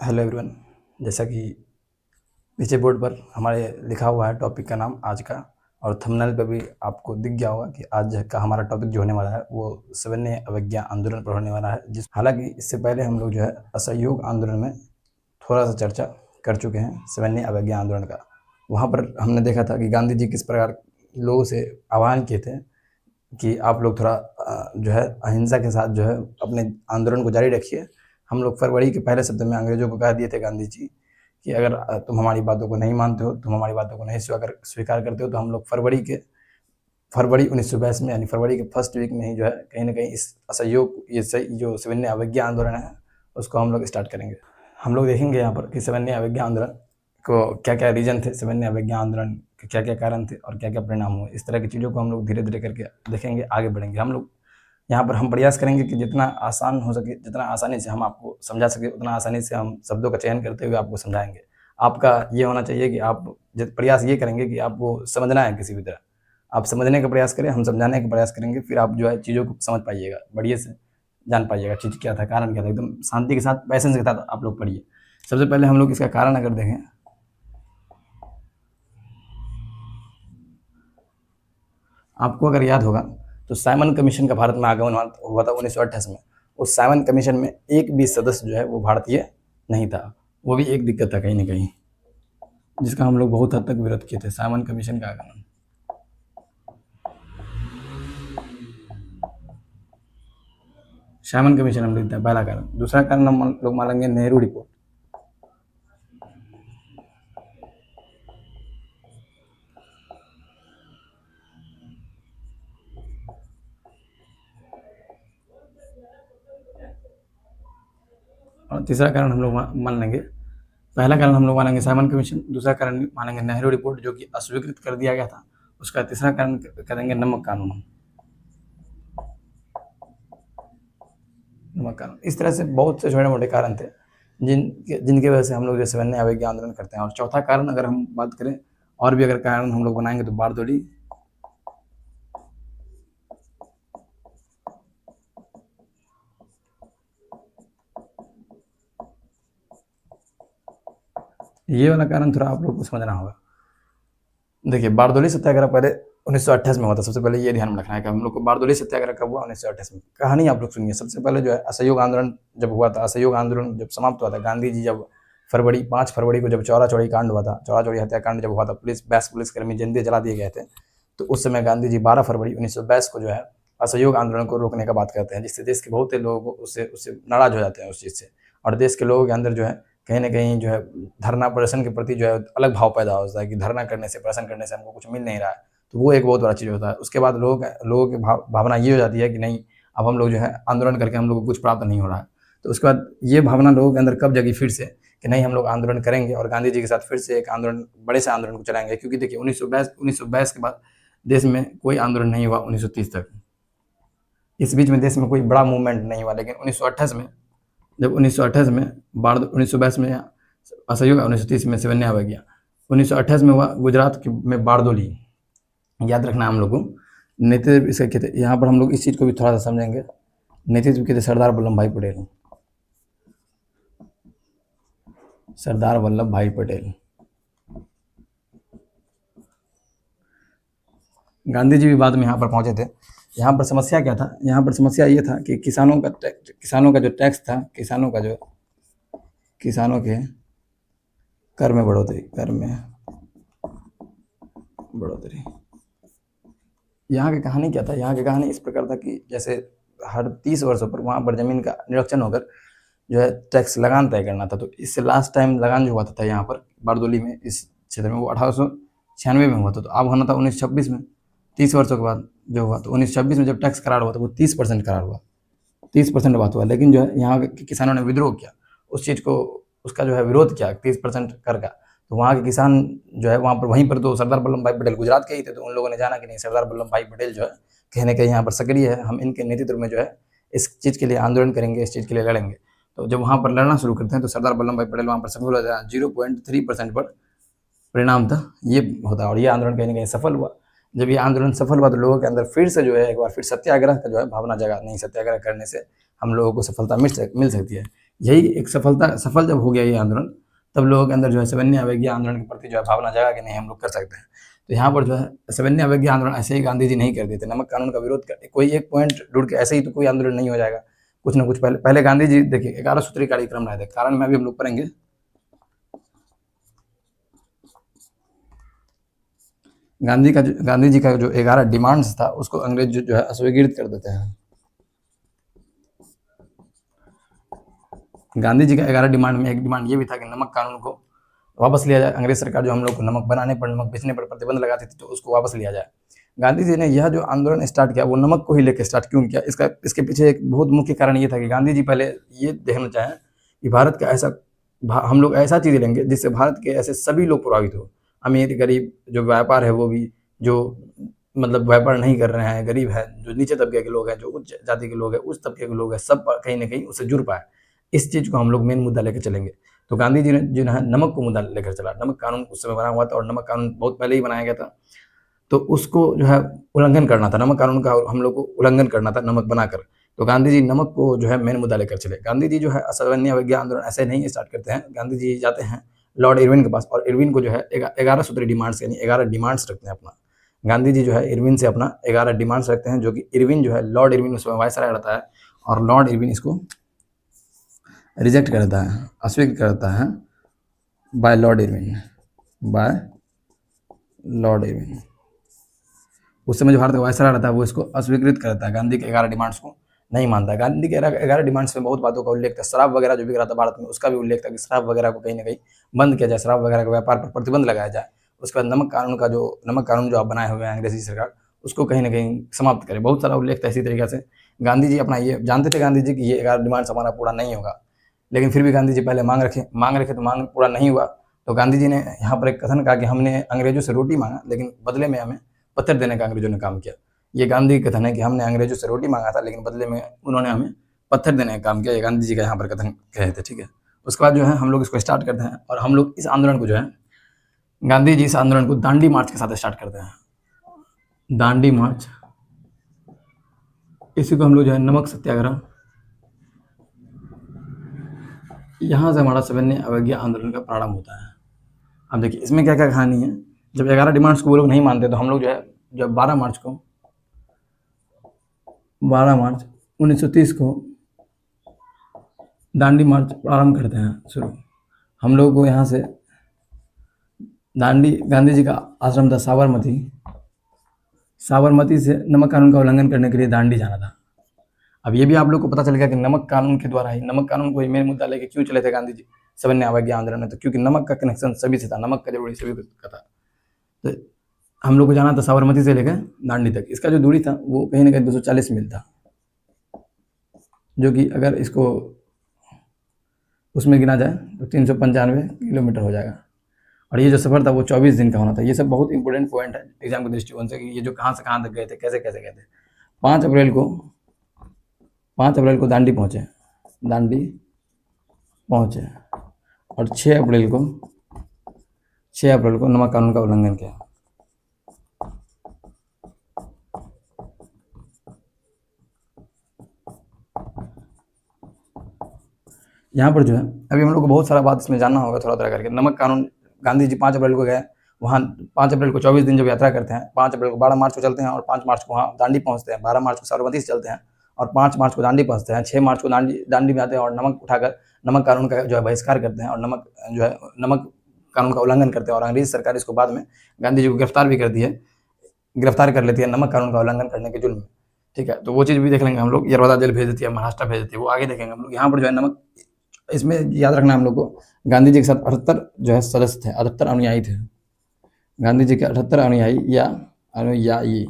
Hello everyone. जैसा कि पीछे बोर्ड पर हमारे लिखा हुआ है टॉपिक का नाम आज का, और थंबनेल पे भी आपको दिख गया होगा कि आज का हमारा टॉपिक जो होने वाला है वो सविनय अवज्ञा आंदोलन पर होने वाला है। जिस हालांकि इससे पहले हम लोग जो है असहयोग आंदोलन में थोड़ा सा चर्चा कर चुके हैं सविनय अवज्ञा आंदोलन का। वहाँ पर हमने देखा था कि गांधी जी किस प्रकार लोगों से आह्वान किए थे कि आप लोग थोड़ा जो है अहिंसा के साथ जो है अपने आंदोलन को जारी रखिए। हम लोग फरवरी के पहले शब्द में अंग्रेजों को कह दिए थे गांधी जी कि अगर तुम हमारी बातों को नहीं मानते हो, तुम हमारी बातों को नहीं स्वीकार करते हो, तो हम लोग फरवरी 1922 में यानी फरवरी के फर्स्ट वीक में ही जो है कहीं ना कहीं इस असहयोग ये जो सविनय अवज्ञा आंदोलन है उसको हम लोग स्टार्ट करेंगे। हम लोग देखेंगे यहाँ पर कि सविनय अवज्ञा आंदोलन को क्या क्या रीजन थे, सविनय अवज्ञा आंदोलन के क्या क्या कारण थे और क्या क्या परिणाम हुए। इस तरह की चीज़ों को हम लोग धीरे धीरे करके देखेंगे, आगे बढ़ेंगे। हम लोग यहाँ पर हम प्रयास करेंगे कि जितना आसान हो सके, जितना आसानी से हम आपको समझा सके, उतना आसानी से हम शब्दों का चयन करते हुए आपको समझाएंगे। आपका ये होना चाहिए कि आप प्रयास ये करेंगे कि आपको समझना है, किसी भी तरह आप समझने का प्रयास करें, हम समझाने का प्रयास करेंगे, फिर आप जो है चीज़ों को समझ पाइएगा, बढ़िया से जान पाइएगा चीज़ क्या था, कारण क्या था। एकदम शांति के साथ, पैसेंस के साथ आप लोग पढ़िए। सबसे पहले हम लोग इसका कारण अगर देखें, आपको अगर याद होगा तो साइमन कमीशन का भारत में आगमन हुआ था 1928 में। उस साइमन कमीशन में एक भी सदस्य जो है वो भारतीय नहीं था। वो भी एक दिक्कत था कहीं ना कहीं, जिसका हम लोग बहुत हद तक विरोध किए थे, साइमन कमीशन का आगमन। साइमन कमीशन हम लिखते हैं पहला कारण। दूसरा कारण हम लोग मानेंगे नेहरू रिपोर्ट। और तीसरा कारण हम लोग मान लेंगे, पहला कारण हम लोग मानेंगे साइमन कमीशन, दूसरा कारण मानेंगे नेहरू रिपोर्ट जो कि अस्वीकृत कर दिया गया था उसका, तीसरा कारण करेंगे नमक कानून। नमक कानून, इस तरह से बहुत से छोटे मोटे कारण थे जिनकी वजह से हम लोग जो सविनय अवज्ञा आंदोलन करते हैं। और चौथा कारण अगर हम बात करें, और भी अगर कारण हम लोग बनाएंगे तो बारदोली, ये वाला कारण थोड़ा आप लोग को समझना होगा। देखिए, बारदोली सत्याग्रह पहले 1928 में हुआ था। सबसे पहले ये ध्यान में रखना है कि हम लोग को बारदोली सत्याग्रह कब हुआ, 1928 में। कहानी आप लोग सुनिए। सबसे पहले जो है असहयोग आंदोलन जब हुआ था, असहयोग आंदोलन जब समाप्त हुआ था, गांधी जी जब 5 फरवरी को जब चौरा चौड़ी कांड हुआ था, चौरा चौड़ी हत्याकांड जब हुआ था, पुलिसकर्मी जिंदे जला दिए गए थे, तो उस समय गांधी जी 12 फरवरी 1922 को जो है असहयोग आंदोलन को रोकने का बात करते हैं, जिससे देश के बहुत से लोग उससे नाराज हो जाते हैं उस चीज़ से। और देश के लोगों के अंदर जो है कहीं ना कहीं जो है धरना प्रदर्शन के प्रति जो है अलग भाव पैदा होता है कि धरना करने से, प्रदर्शन करने से हमको कुछ मिल नहीं रहा है। तो वो एक बहुत बड़ा चीज़ होता है। उसके बाद लोगों की भावना ये हो जाती है कि नहीं, अब हम लोग जो है आंदोलन करके हम लोग को कुछ प्राप्त नहीं हो रहा है। तो उसके बाद ये भावना लोगों के अंदर कब जगी फिर से कि नहीं, हम लोग आंदोलन करेंगे और गांधी जी के साथ फिर से एक आंदोलन, बड़े से आंदोलन को चलाएंगे। क्योंकि देखिए 1922 के बाद देश में कोई आंदोलन नहीं हुआ 1930 तक। इस बीच में देश में कोई बड़ा मूवमेंट नहीं हुआ। लेकिन 1928 में, जब 1928 में 1922 में असहयोग, 1930 में सविनय अवज्ञा, 1928 में हुआ गुजरात में बारदोली। याद रखना हम लोग को। नेतृत्व इसका क्या थे, यहाँ पर हम लोग इस चीज़ को भी थोड़ा सा समझेंगे। नेतृत्व के थे सरदार वल्लभ भाई पटेल। सरदार वल्लभ भाई पटेल। गांधी जी भी बाद में यहाँ पर पहुंचे थे। यहाँ पर समस्या क्या था, यहाँ पर समस्या ये था कि किसानों का जो टैक्स था, किसानों के कर में बढ़ोतरी। यहाँ की कहानी क्या था, यहाँ की कहानी इस प्रकार था कि जैसे हर 30 वर्षों पर वहाँ पर जमीन का निरीक्षण होकर जो है टैक्स लगान तय करना था। तो इससे लास्ट टाइम लगान जो हुआ था यहाँ पर बारदोली में, इस क्षेत्र में, वो 1896 में हुआ था। तो अब होना था 1926 में, 30 वर्षों के बाद जो हुआ। तो 1926 में जब टैक्स करार हुआ तो वो 30% करार हुआ, 30% बात हुआ। लेकिन जो है यहाँ के किसानों ने विद्रोह किया, उस चीज़ को, उसका जो है विरोध किया 30% कर का। तो वहाँ के किसान जो है वहाँ पर, वहीं पर तो सरदार वल्लभ भाई पटेल गुजरात के ही थे, तो उन लोगों ने जाना कि नहीं, सरदार वल्लभ भाई पटेल जो है कहीं ना कहीं यहाँ पर सक्रिय है, हम इनके नेतृत्व में जो है इस चीज़ के लिए आंदोलन करेंगे, इस चीज़ के लिए लड़ेंगे। तो जब वहाँ पर लड़ना शुरू करते हैं तो सरदार वल्लभ भाई पटेल वहाँ पर सफल हो जाए, 0.3% पर परिणाम था ये होता है। और ये आंदोलन कहीं ना कहीं सफल हुआ। जब ये आंदोलन सफल हुआ तो लोगों के अंदर फिर से जो है एक बार फिर सत्याग्रह का जो है भावना जगा, नहीं, सत्याग्रह करने से हम लोगों को सफलता मिल सकती है। यही एक सफल जब हो गया ये आंदोलन, तब लोगों के अंदर जो है सविनय अवज्ञा आंदोलन के प्रति जो है भावना जगा कि नहीं हम लोग कर सकते हैं। तो यहाँ पर जो है सविनय अवज्ञा आंदोलन ऐसे ही गांधी जी नहीं कर देते, नमक कानून का विरोध कर कोई एक पॉइंट ढूंढ के ऐसे ही तो कोई आंदोलन नहीं हो जाएगा। कुछ ना कुछ पहले गांधी जी देखिए 11 सूत्री कार्यक्रम लाए थे, कारण में अभी हम लोग पढ़ेंगे। गांधी जी का जो 11 डिमांड्स था उसको अंग्रेज जो है अस्वीकृत कर देते हैं। गांधी जी का 11 डिमांड में एक डिमांड ये भी था कि नमक कानून को वापस लिया जाए। अंग्रेज सरकार जो हम लोग को नमक बनाने पर, नमक बेचने पर प्रतिबंध लगाती थी, तो उसको वापस लिया जाए। गांधी जी ने यह जो आंदोलन स्टार्ट किया वो नमक को ही लेकर स्टार्ट क्यों किया, इसके पीछे एक बहुत मुख्य कारण ये था कि गांधी जी पहले ये देखना चाहें कि भारत का ऐसा हम लोग ऐसा चीज़ लेंगे जिससे भारत के ऐसे सभी लोग प्रभावित हो, अमीर गरीब, जो व्यापार है वो भी, जो मतलब व्यापार नहीं कर रहे हैं, गरीब है, जो नीचे तबके के लोग हैं, जो उच्च जाति के लोग हैं, उस तबके के लोग हैं, सब कहीं ना कहीं उससे जुड़ पाए। इस चीज़ को हम लोग मेन मुद्दा लेकर चलेंगे। तो गांधी जी ने जो है नमक को मुद्दा लेकर चला। नमक कानून उस समय बना हुआ था और नमक कानून बहुत पहले ही बनाया गया था, तो उसको जो है उल्लंघन करना था, नमक कानून का हम लोग को उल्लंघन करना था नमक बनाकर। तो गांधी जी नमक को जो है मेन मुद्दा लेकर चले। गांधी जी जो है सविनय अवज्ञा आंदोलन ऐसे नहीं स्टार्ट करते हैं। गांधी जी जाते हैं लॉर्ड इरविन के पास और इरविन को जो है 11 सूत्री डिमांड्स यानी 11 डिमांड्स रखते हैं अपना। गांधी जी जो है इरविन से अपना 11 डिमांड्स रखते हैं, जो कि इरविन जो है लॉर्ड इरविन उस समय वायसराय रहता है और लॉर्ड इरविन इसको रिजेक्ट करता है, अस्वीकृत करता है बाय लॉर्ड इरविन। उस समय जो भारत का वायसराय रहता है वो इसको अस्वीकृत करता है, गांधी के 11 डिमांड्स को नहीं मानता। गांधी के 11 डिमांड्स में बहुत बातों का उल्लेख था। शराब वगैरह जो बिक रहा था भारत में उसका भी उल्लेख था कि शराब वगैरह को कहीं ना कहीं बंद किया जाए, शराब वगैरह के व्यापार पर प्रतिबंध लगाया जाए। उसके बाद नमक कानून जो आप बनाए हुए हैं अंग्रेजी सरकार, उसको कहीं ना कहीं समाप्त करे। बहुत सारा उल्लेख था इसी तरीके से। गांधी जी अपना ये जानते थे गांधी जी कि ये 11 डिमांड्स हमारा पूरा नहीं होगा, लेकिन फिर भी गांधी जी पहले मांग रखे तो मांग पूरा नहीं हुआ। तो गांधी जी ने यहाँ पर एक कथन कहा कि हमने अंग्रेजों से रोटी मांगा लेकिन बदले में हमें पत्थर देने का अंग्रेजों ने काम किया। ये गांधी का कथन है कि हमने अंग्रेजों से रोटी मांगा था लेकिन बदले में उन्होंने हमें पत्थर देने का काम किया। ये गांधी जी का यहाँ पर कथन कहे थे, ठीक है। उसके बाद जो है हम लोग इसको स्टार्ट करते हैं और हम लोग इस आंदोलन को जो है गांधी जी इस आंदोलन को दांडी मार्च के साथ स्टार्ट करते हैं। दांडी मार्च, इसी को हम लोग जो है नमक सत्याग्रह, यहाँ से हमारा सविनय अवज्ञा आंदोलन का प्रारंभ होता है। अब देखिए इसमें क्या क्या कहानी है। जब 11 डिमांड्स को वो लोग नहीं मानते तो हम लोग जो है जब 12 मार्च 1930 को दांडी मार्च प्रारंभ करते हैं शुरू। हम लोग को यहाँ से गांधी जी का आश्रम था साबरमती से नमक कानून का उल्लंघन करने के लिए दांडी जाना था। अब ये भी आप लोग को पता चल गया कि नमक कानून के द्वारा ही, नमक कानून को ही मेन मुद्दा लेके क्यों चले थे गांधी जी सविनय अवज्ञा आंदोलन में, तो क्योंकि नमक का कनेक्शन सभी से था, नमक का जरूरी सभी का था। तो हम लोग को जाना था साबरमती से लेकर दांडी तक। इसका जो दूरी था वो कहीं ना कहीं 240 मील था, जो कि अगर इसको उसमें गिना जाए तो 395 किलोमीटर हो जाएगा। और ये जो सफ़र था वो 24 दिन का होना था। ये सब बहुत इंपॉर्टेंट पॉइंट है एग्जाम के दृष्टिकोण से कि ये जो कहाँ से कहाँ तक गए थे, कैसे कैसे गए थे। 5 अप्रैल को दांडी पहुँचे और 6 अप्रैल को नमक कानून का उल्लंघन किया। यहाँ पर जो है अभी हम लोग को बहुत सारा बात इसमें जानना होगा थोड़ा थोड़ा करके। नमक कानून, गांधी जी 5 अप्रैल को गए वहाँ, 5 अप्रैल को 24 दिन जब यात्रा करते हैं, 5 अप्रैल को 12 मार्च को चलते हैं और 5 मार्च को वहाँ दांडी पहुँचते हैं, 12 मार्च को साबरमती से चलते हैं और 5 मार्च को दांडी पहुँचते हैं, 6 मार्च को दांडी में आते हैं और नमक उठाकर नमक कानून का जो है बहिष्कार करते हैं और नमक कानून का उल्लंघन करते हैं। और अंग्रेज सरकार इसको बाद में गांधी जी को गिरफ्तार कर लेती है नमक कानून का उल्लंघन करने के जुर्म में, ठीक है। तो वो चीज़ भी देख लेंगे हम लोग। यरवदा जेल भेज देती है, महाराष्ट्र भेज देती है, वो आगे देखेंगे हम लोग। यहाँ पर जो है नमक, इसमें याद रखना हम लोग को, गांधी जी के साथ 78 जो है सदस्य थे, 78 अनुयायी थे। गांधी जी के 78 अनुयायी या अनुयायी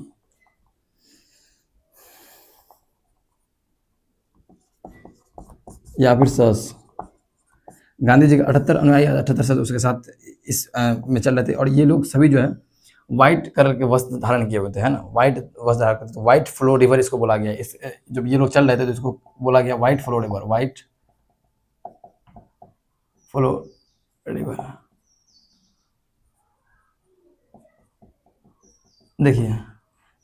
या फिर सदस्य, गांधी जी के 78 अनुयायी 78 सदस्य उसके साथ इस में चल रहे थे। और ये लोग सभी जो है व्हाइट कलर के वस्त्र धारण किए हुए थे, है ना, व्हाइट वस्त्र धारण करते थे। व्हाइट फ्लो रिवर इसको बोला गया। इस जब ये लोग चल रहे थे तो इसको बोला गया white flow river, white flow river. देखिए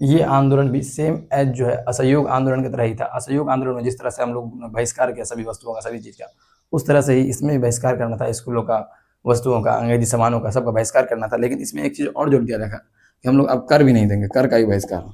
ये आंदोलन भी सेम एज जो है असहयोग आंदोलन की तरह ही था। असहयोग आंदोलन में जिस तरह से हम लोग बहिष्कार किया सभी वस्तुओं का, सभी चीज़ का, उस तरह से ही इसमें भी बहिष्कार करना था, स्कूलों का, वस्तुओं का, अंग्रेजी सामानों का, सबका बहिष्कार करना था। लेकिन इसमें एक चीज़ और जोड़ दिया था कि हम लोग अब कर भी नहीं देंगे, कर का ही बहिष्कार,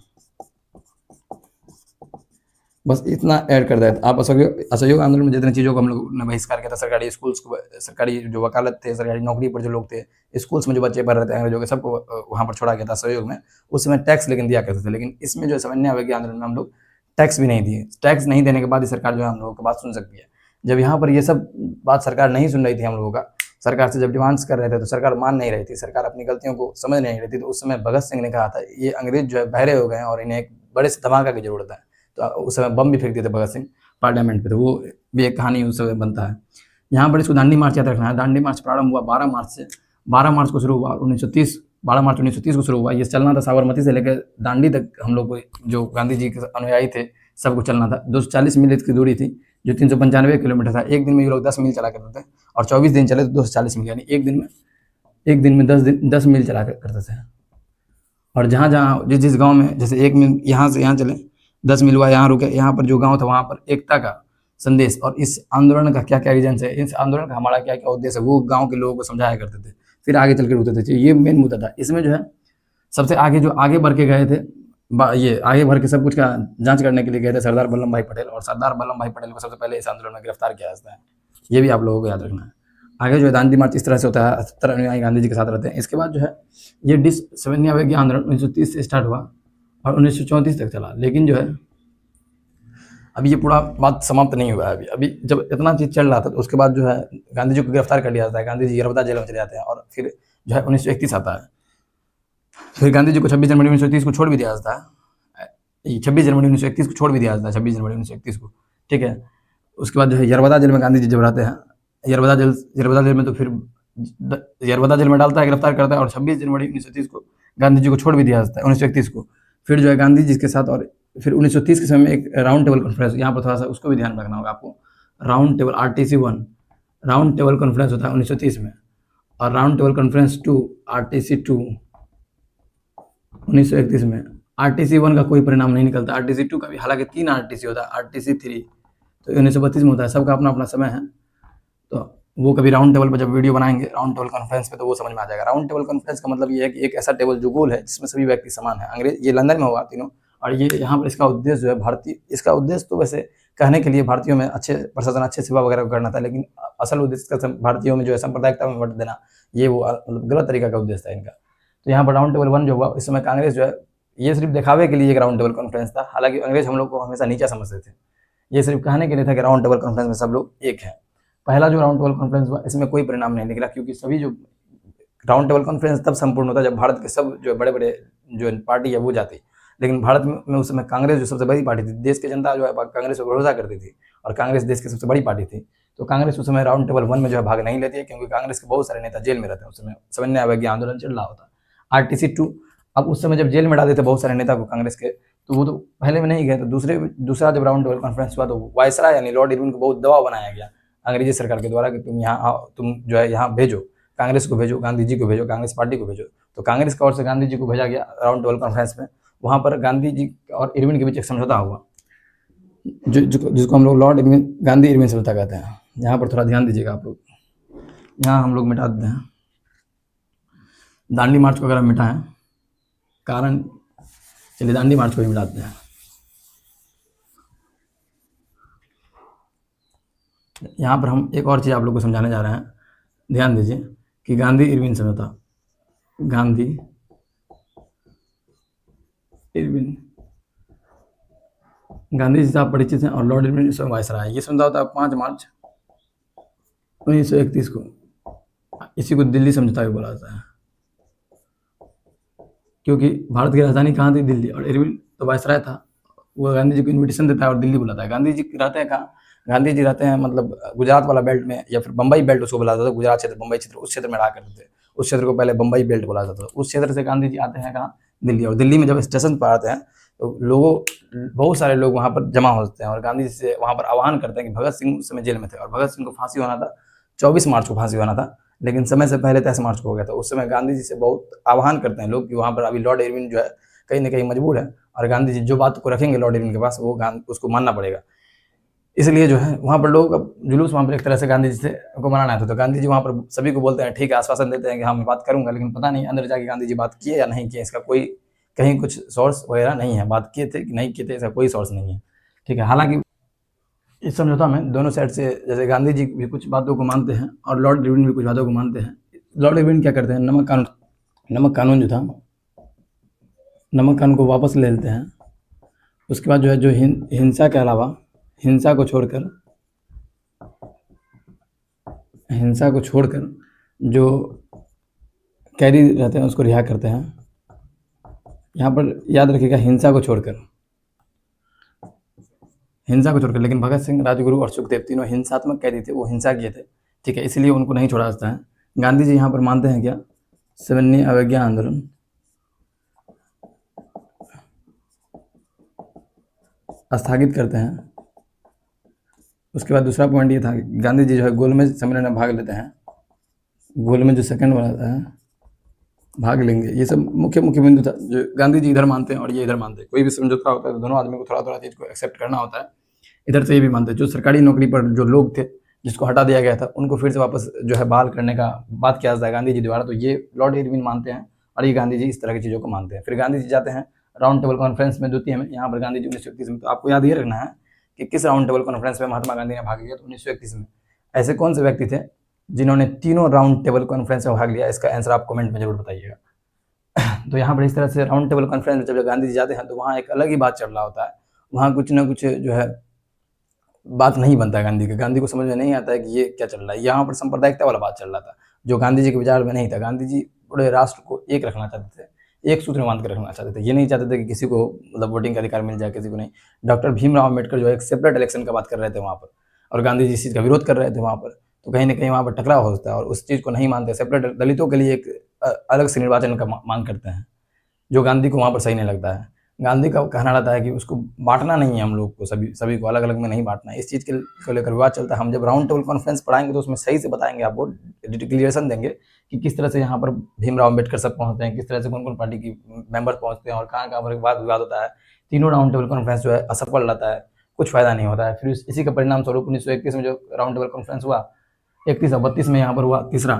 बस इतना ऐड कर दिया था। आप असहयोग आंदोलन में जितनी चीज़ों को हम लोग ने बहिष्कार किया था, सरकारी स्कूल्स को, सरकारी जो वकालत थे, सरकारी नौकरी पर जो लोग थे, स्कूल्स में जो बच्चे पढ़ रहे थे अंग्रेजों के, सबको वहाँ पर छोड़ा गया था सहयोग में। उस समय टैक्स लेकिन दिया करते थे, लेकिन इसमें जो समन्वय अवज्ञा आंदोलन में हम लोग टैक्स भी नहीं दिए। टैक्स नहीं देने के बाद ही सरकार जो है हम लोगों की बात सुन सकती है। जब यहाँ पर ये सब बात सरकार नहीं सुन रही थी हम लोगों का, सरकार से जब डिमांड्स कर रहे थे तो सरकार मान नहीं रही थी, सरकार अपनी गलतियों को समझ नहीं रही थी। तो उस समय भगत सिंह ने कहा था ये अंग्रेज जो है बहरे हो गए हैं और इन्हें एक बड़े से धमाका की जरूरत है। तो उस समय बम भी फेंक दिए थे भगत सिंह पार्लियामेंट पे, तो वो भी एक कहानी उस समय बनता है। यहाँ पर इसको दांडी मार्च याद रखना है। दांडी मार्च प्रारंभ हुआ 12 मार्च से, 12 मार्च को शुरू हुआ 1930, 12 मार्च 1930 को शुरू हुआ। ये चलना था साबरमती से लेकर दांडी तक, हम लोग को जो गांधी जी के अनुयायी थे सबको चलना था। 240 मील की दूरी थी, जो 395 किलोमीटर था। एक दिन में ये लोग 10 मील चला करते थे, और 24 दिन चले तो 240 मील, यानी एक दिन में 10 मील चला करते थे। और जहाँ जहाँ जिस गाँव में, जैसे 1 मील यहाँ से यहाँ चले, 10 मील हुआ, यहाँ रुके, यहाँ पर जो गाँव था वहाँ पर एकता का संदेश और इस आंदोलन का क्या क्या रीजन है, इस आंदोलन का हमारा क्या क्या उद्देश्य है, वो गाँव के लोगों को समझाया करते थे। फिर आगे चल कर उठते थे। ये मेन मुद्दा था। इसमें जो है सबसे आगे जो आगे बढ़ के गए थे, ये आगे बढ़ के सब कुछ का जांच करने के लिए गए थे सरदार वल्लभ भाई पटेल, और सरदार वल्लभ भाई पटेल को सबसे पहले इस आंदोलन में गिरफ्तार किया जाता है। ये भी आप लोगों को याद रखना है। आगे जो है दांडी मार्च इस तरह से होता है, 70 अनुयायी गांधी जी के साथ रहते हैं। इसके बाद जो है ये समन्वय अवज्ञा आंदोलन 1930 से स्टार्ट हुआ और 1934 तक चला। लेकिन जो है अभी ये पूरा बात समाप्त नहीं हुआ है। अभी जब इतना चीज़ चल रहा था तो उसके बाद जो है गांधी जी को गिरफ्तार कर लिया जाता है। गांधी जी यरवदा जेल में चले जाते हैं, और फिर जो है 1931 आता है। फिर गांधी जी को 26 जनवरी 1930 को छोड़ भी दिया जाता है। 26 जनवरी 1931 को छोड़ भी दिया जाता है, 26 जनवरी 1931 को, ठीक है। उसके बाद जो है यरवदा जेल में गांधी जी जब रहते हैं, यरवदा जेल में, तो फिर यरवदा जेल में डालता है, गिरफ्तार करता है, और 26 जनवरी 1930 को गांधी जी को छोड़ भी दिया जाता है, 1931 को। फिर जो है गांधी जी के साथ, और फिर 1930 के समय में एक राउंड टेबल कॉन्फ्रेंस, यहाँ पर थोड़ा सा उसको भी ध्यान रखना होगा आपको। Round table RTC-1 round table conference होता है 1930 में, और राउंड टेबल कॉन्फ्रेंस 2 RTC-2 1931 में। RTC-1 का कोई परिणाम नहीं निकलता, RTC-2 का भी, हालांकि 3 RTC होता है, RTC-3 तो 1932 में होता है। सबका अपना अपना समय है, तो वो कभी राउंड टेबल पर जब वीडियो बनाएंगे राउंड टेबल कॉन्फ्रेंस पे तो वो समझ में आ जाएगा। राउंड टेबल कॉन्फ्रेंस का मतलब ये है कि एक ऐसा टेबल जो गोल है जिसमें सभी व्यक्ति समान है। अंग्रेज, ये लंदन में हुआ तीनों, और ये यहाँ पर इसका उद्देश्य जो है भारतीय, इसका उद्देश्य तो वैसे कहने के लिए भारतीयों में अच्छे प्रशासन, अच्छे सेवा वगैरह करना था, लेकिन असल उद्देश्य का भारतीयों में जो है सांप्रदायिकता में वोट देना, ये वो मतलब गलत तरीका का उद्देश्य था इनका। तो यहाँ पर राउंड टेबल 1 जो हुआ, इस समय कांग्रेस जो है, ये सिर्फ दिखावे के लिए एक राउंड टेबल कॉन्फ्रेंस था। हालांकि अंग्रेज हम लोग को हमेशा नीचा समझते थे, ये सिर्फ कहने के लिए था कि राउंड टेबल कॉन्फ्रेंस में सब लोग एक है। पहला जो राउंड टेबल कॉन्फ्रेंस हुआ, इसमें कोई परिणाम नहीं निकला, क्योंकि सभी जो राउंड टेबल कॉन्फ्रेंस तब संपूर्ण होता है जब भारत के सब जो बड़े बड़े जो पार्टी है वो जाती। लेकिन भारत में उस समय कांग्रेस जो सबसे बड़ी पार्टी थी, देश की जनता जो है कांग्रेस पर भरोसा करती थी, और कांग्रेस देश की सबसे बड़ी पार्टी थी। तो कांग्रेस उस समय राउंड टेबल 1 में जो है भाग नहीं लेती है, क्योंकि कांग्रेस के बहुत सारे नेता जेल में रहते हैं। उस समय समन्वय अवज्ञा आंदोलन चल रहा होता। RTC-2, अब उस समय जब जेल में डाल देते बहुत सारे नेता को कांग्रेस के, तो वो तो पहले में नहीं गए, तो दूसरा जब राउंड टेबल कॉन्फ्रेंस हुआ तो वायसराय यानी लॉर्ड इरविन को बहुत दबाव बनाया गया अंग्रेजी सरकार के द्वारा कि तुम यहाँ आओ, तुम जो है यहाँ भेजो, कांग्रेस को भेजो, गांधी जी को भेजो, कांग्रेस पार्टी को भेजो। तो कांग्रेस की ओर से गांधी जी को भेजा गया राउंड टेबल कॉन्फ्रेंस में। वहाँ पर गांधी जी और इरविन के बीच एक समझौता हुआ, जिसको हम लोग लॉर्ड इरविन, गांधी इरविन समझौता कहते हैं। यहाँ पर थोड़ा ध्यान दीजिएगा आप लोग, यहाँ हम लोग मिटा देते हैं दांडी मार्च को। अगर हम मिटाएं कारण, चलिए दांडी मार्च को भी मिटाते हैं। यहाँ पर हम एक और चीज़ आप लोग को समझाने जा रहे हैं, ध्यान दीजिए कि गांधी इरविन समझौता, गांधी इरविन, गांधी जी से आप परिचित हैं, और लॉर्ड इरविन वायसराय। ये समझौता 5 मार्च 1931 को, इसी को दिल्ली समझौता भी बोला जाता है, क्योंकि भारत की राजधानी कहाँ थी? दिल्ली, और इरविन तो वायसराय था। वो गांधी जी को इन्विटेशन देता है और दिल्ली बुलाता है। गांधी जी रहते हैं कहाँ? गांधी जी रहते हैं मतलब गुजरात वाला बेल्ट में, या फिर बम्बई बेल्ट उसको बोला जाता था, गुजरात क्षेत्र, बम्बई क्षेत्र, उस क्षेत्र में रहा करते थे। उस क्षेत्र को पहले बम्बई बेल्ट बोला जाता था। उस क्षेत्र से गांधी जी आते हैं कहाँ? दिल्ली। और दिल्ली में जब स्टेशन पर आते हैं तो बहुत सारे लोग वहाँ पर जमा होते हैं, और गांधी जी से वहाँ पर आह्वान करते हैं कि भगत सिंह उस समय जेल में थे, और भगत सिंह को फांसी होना था, 24 मार्च को फांसी होना था, लेकिन समय से पहले 23 मार्च को हो गया था। उस समय गांधी जी से बहुत आह्वान करते हैं लोग कि वहाँ पर अभी लॉर्ड इरविन जो है कहीं ना कहीं मजबूर है, और गांधी जी जो बात को रखेंगे लॉर्ड इरविन के पास, वो उसको मानना पड़ेगा। इसलिए जो है वहाँ पर लोगों का जुलूस वहाँ पर एक तरह से गांधी जी से को मनाना था। तो गांधी जी वहाँ पर सभी को बोलते हैं, ठीक है, आश्वासन देते हैं कि हाँ मैं बात करूँगा, लेकिन पता नहीं अंदर जाके गांधी जी बात किए या नहीं किए, इसका कोई कहीं कुछ सोर्स वगैरह नहीं है। बात किए थे कि नहीं किए थे, इसका कोई सोर्स नहीं है। ठीक है, हालांकि इस समझौता में दोनों साइड से, जैसे गांधी जी भी कुछ बातों को मानते हैं और लॉर्ड इरविन भी कुछ बातों को मानते हैं। लॉर्ड इरविन क्या करते हैं, नमक कानून जो था, नमक कानून को वापस ले लेते हैं। उसके बाद जो है, जो हिंसा के अलावा, हिंसा को छोड़कर जो कैदी रहते हैं उसको रिहा करते हैं। यहाँ पर याद रखिएगा, हिंसा को छोड़कर, लेकिन भगत सिंह, राजगुरु और सुखदेव तीनों हिंसात्मक कैदी थे, वो हिंसा किए थे। ठीक है, इसलिए उनको नहीं छोड़ा जाता है। गांधी जी यहाँ पर मानते हैं क्या, 57वीं अवज्ञा आंदोलन स्थगित करते हैं। उसके बाद दूसरा पॉइंट ये था कि गांधी जी जो है गोलमेज सम्मेलन में भाग लेते हैं। गोलमेज जो सेकंड वाला है, भाग लेंगे। ये सब मुख्य बिंदु था जो गांधी जी इधर मानते हैं और ये इधर मानते हैं। कोई भी समझौता होता है तो दोनों आदमी को थोड़ा थोड़ा चीज़ को एक्सेप्ट करना होता है। इधर से ये भी मानते हैं, जो सरकारी नौकरी पर जो लोग थे जिसको हटा दिया गया था, उनको फिर से वापस जो है बहाल करने का बात किया जाता है गांधी जी द्वारा। तो ये लॉर्ड इरविन मानते हैं और ये गांधी जी इस तरह की चीज़ों को मानते हैं। फिर गांधी जी जाते हैं राउंड टेबल कॉन्फ्रेंस में, द्वितीय में। यहाँ पर गांधी जी 1931 में, तो आपको याद ये रखना है कि किस राउंड टेबल कॉन्फ्रेंस में महात्मा गांधी ने भाग लिया, तो 1931 में। ऐसे कौन से व्यक्ति थे जिन्होंने तीनों राउंड टेबल कॉन्फ्रेंस में भाग लिया, इसका आंसर आप कमेंट में जरूर बताइएगा। तो यहाँ पर इस तरह से राउंड टेबल कॉन्फ्रेंस में जब गांधी जी जाते हैं तो वहाँ एक अलग ही बात चल रहा होता है। वहाँ कुछ ना कुछ जो है बात नहीं बनता है गांधी का। गांधी को समझ में नहीं आता है कि ये क्या चल रहा है। यहाँ पर सांप्रदायिकता वाला बात चल रहा था, जो गांधी जी के विचार में नहीं था। गांधी जी पूरे राष्ट्र को एक रखना चाहते थे, एक सूत्र में बांध कर रखना चाहते थे। ये नहीं चाहते थे कि किसी को मतलब वोटिंग का अधिकार मिल जाए, किसी को नहीं। डॉक्टर भीमराव अम्बेडकर जो है एक सेपरेट इलेक्शन का बात कर रहे थे वहाँ पर, और गांधी जी इस चीज़ का विरोध कर रहे थे वहाँ पर। तो कहीं ना कहीं वहाँ पर टकराव होता है और उस चीज़ को नहीं मानते। सेपरेट दलितों के लिए एक अलग से निर्वाचन का मांग करते हैं, जो गांधी को वहाँ पर सही नहीं लगता है। गांधी का कहना रहता है कि उसको बांटना नहीं है, हम लोग को सभी को अलग अलग में नहीं बांटना है। इस चीज़ को लेकर विवाद चलता है। हम जब राउंड टेबल कॉन्फ्रेंस पढ़ाएंगे तो उसमें सही से बताएंगे, आपको डिक्लेरेशन देंगे कि किस तरह से यहाँ पर भीमराव अम्बेडकर सब पहुँचते हैं, किस तरह से कौन कौन पार्टी की मेंबर पहुँचते हैं और कहाँ कहाँ पर वाद विवाद होता है। तीनों राउंड टेबल कॉन्फ्रेंस जो है असफल रहता है, कुछ फायदा नहीं होता है। फिर इसी का परिणाम स्वरूप 1931 में जो राउंड टेबल कॉन्फ्रेंस हुआ, 31 और 32 में यहाँ पर हुआ तीसरा।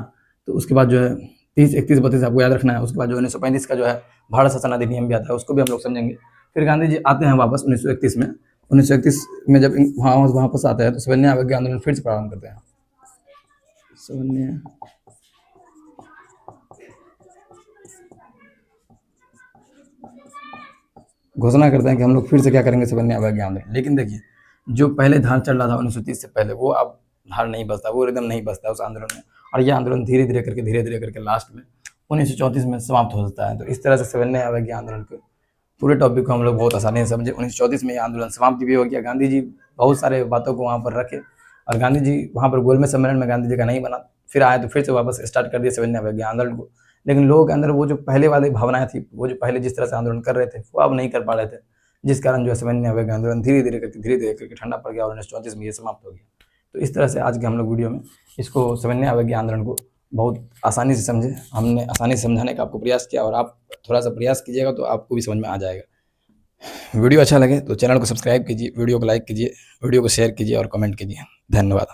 तो उसके बाद जो है 30, 31, 32 आपको याद रखना है। उसके बाद जो 1935 का जो है भारत शासन अधिनियम भी आता है, उसको भी हम लोग समझेंगे। फिर गांधी जी आते हैं वापस 1931 में। 1931 में जब वहाँ वापस आते हैं तो 57वीं अवज्ञा आंदोलन फिर से प्रारंभ करते हैं। 57 घोषणा करते हैं कि हम लोग फिर से क्या करेंगे, 57वीं अवज्ञा आंदोलन। लेकिन देखिए, जो पहले धार चल रहा था 1930 से पहले, वो अब धार नहीं बचता, वो रिदम नहीं बचता उस आंदोलन में। और ये आंदोलन धीरे धीरे करके लास्ट में 1934 में समाप्त हो जाता है। तो इस तरह से 57वीं अवज्ञा आंदोलन के पूरे टॉपिक को हम लोग बहुत आसानी से समझे। 1934 में ये आंदोलन समाप्ति भी हो गया। गांधी जी बहुत सारे बातों को वहाँ पर रखे और गांधी जी वहाँ पर गोलमेज सम्मेलन में गांधी जी का नहीं बना। फिर आए तो फिर से वापस स्टार्ट कर दिया 57वीं अवज्ञा आंदोलन को। लेकिन लोगों के अंदर वो जो पहले वाली भावनाएं थी, वो जो पहले जिस तरह से आंदोलन कर रहे थे, वो अब नहीं कर पा रहे थे, जिस कारण जो है 57वीं अवज्ञा आंदोलन धीरे धीरे करके ठंडा पड़ गया और 1934 में ये समाप्त हो गया। तो इस तरह से आज के हम लोग वीडियो में इसको 57वीं अवज्ञा आंदोलन को बहुत आसानी से समझे। हमने आसानी से समझाने का आपको प्रयास किया और आप थोड़ा सा प्रयास कीजिएगा तो आपको भी समझ में आ जाएगा। वीडियो अच्छा लगे तो चैनल को सब्सक्राइब कीजिए, वीडियो को लाइक कीजिए, वीडियो को शेयर कीजिए और कमेंट कीजिए। धन्यवाद।